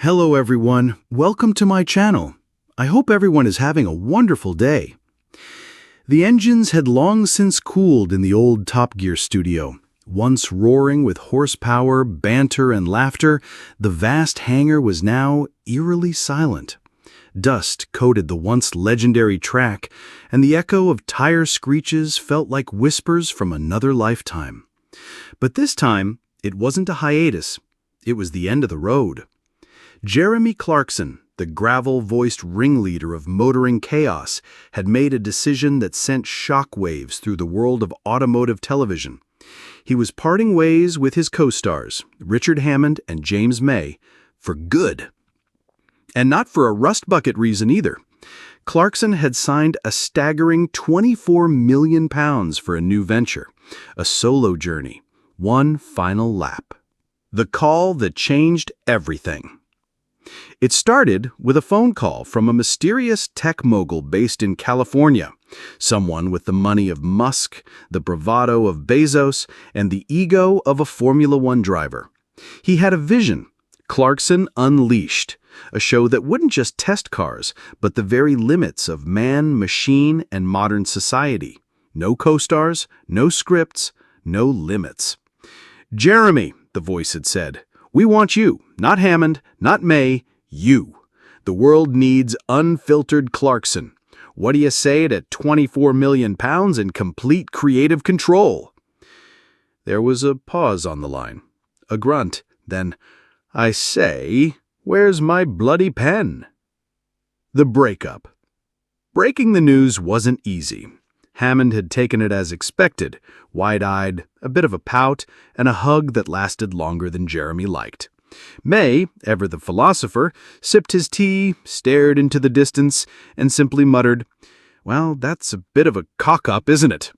Hello everyone, welcome to my channel. I hope everyone is having a wonderful day. The engines had long since cooled in the old Top Gear studio. Once roaring with horsepower, banter, and laughter, the vast hangar was now eerily silent. Dust coated the once legendary track, and the echo of tire screeches felt like whispers from another lifetime. But this time, it wasn't a hiatus. It was the end of the road. Jeremy Clarkson, the gravel-voiced ringleader of motoring chaos, had made a decision that sent shockwaves through the world of automotive television. He was parting ways with his co-stars, Richard Hammond and James May, for good. And not for a rust bucket reason either. Clarkson had signed a staggering £24 million for a new venture, a solo journey, one final lap. The call that changed everything. It started with a phone call from a mysterious tech mogul based in California, someone with the money of Musk, the bravado of Bezos, and the ego of a Formula One driver. He had a vision, Clarkson Unleashed, a show that wouldn't just test cars, but the very limits of man, machine, and modern society. No co-stars, no scripts, no limits. "Jeremy," the voice had said, "we want you, not Hammond, not May, you. The world needs unfiltered Clarkson. What do you say to £24 million and complete creative control?" There was a pause on the line, a grunt, then, "I say, where's my bloody pen?" The breakup. Breaking the news wasn't easy. Hammond had taken it as expected, wide-eyed, a bit of a pout, and a hug that lasted longer than Jeremy liked. May, ever the philosopher, sipped his tea, stared into the distance, and simply muttered, "Well, that's a bit of a cock-up, isn't it?"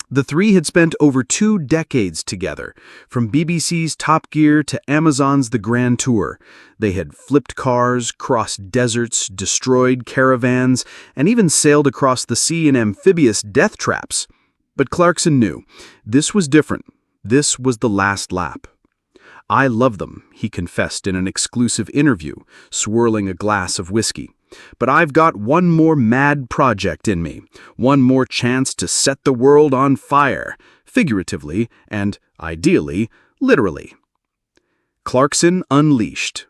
The three had spent over 2 decades together, from BBC's Top Gear to Amazon's The Grand Tour. They had flipped cars, crossed deserts, destroyed caravans, and even sailed across the sea in amphibious death traps. But Clarkson knew, this was different. This was the last lap. "I love them," he confessed in an exclusive interview, swirling a glass of whiskey. "But I've got one more mad project in me, one more chance to set the world on fire, figuratively and, ideally, literally." Clarkson Unleashed.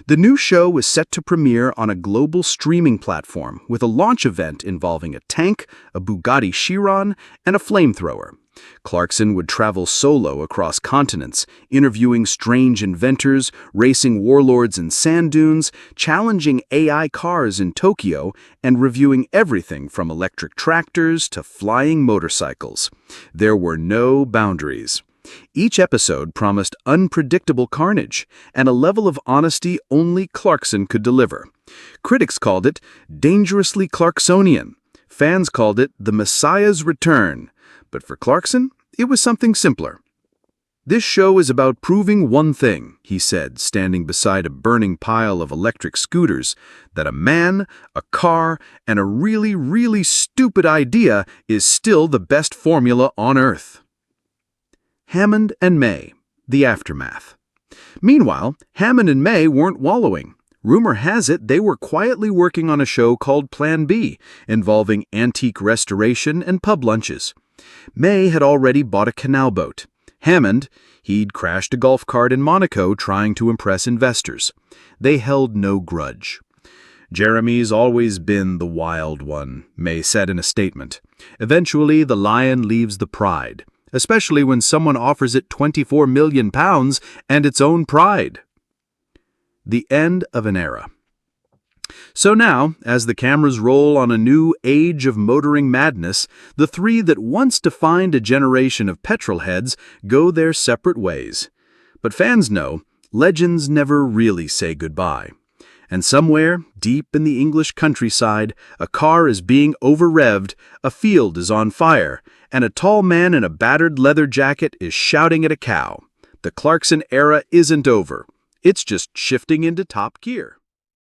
The new show was set to premiere on a global streaming platform with a launch event involving a tank, a Bugatti Chiron, and a flamethrower. Clarkson would travel solo across continents, interviewing strange inventors, racing warlords in sand dunes, challenging AI cars in Tokyo, and reviewing everything from electric tractors to flying motorcycles. There were no boundaries. Each episode promised unpredictable carnage and a level of honesty only Clarkson could deliver. Critics called it dangerously Clarksonian. Fans called it the Messiah's Return. But for Clarkson, it was something simpler. "This show is about proving one thing," he said, standing beside a burning pile of electric scooters, "that a man, a car, and a really, really stupid idea is still the best formula on Earth." Hammond and May, the aftermath. Meanwhile, Hammond and May weren't wallowing. Rumor has it they were quietly working on a show called Plan B, involving antique restoration and pub lunches. May had already bought a canal boat. Hammond, he'd crashed a golf cart in Monaco trying to impress investors. They held no grudge. "Jeremy's always been the wild one," May said in a statement. "Eventually, the lion leaves the pride, especially when someone offers it £24 million and its own pride." The end of an era. So now, as the cameras roll on a new age of motoring madness, the three that once defined a generation of petrolheads go their separate ways. But fans know, legends never really say goodbye. And somewhere, deep in the English countryside, a car is being over-revved, a field is on fire, and a tall man in a battered leather jacket is shouting at a cow. The Clarkson era isn't over. It's just shifting into top gear.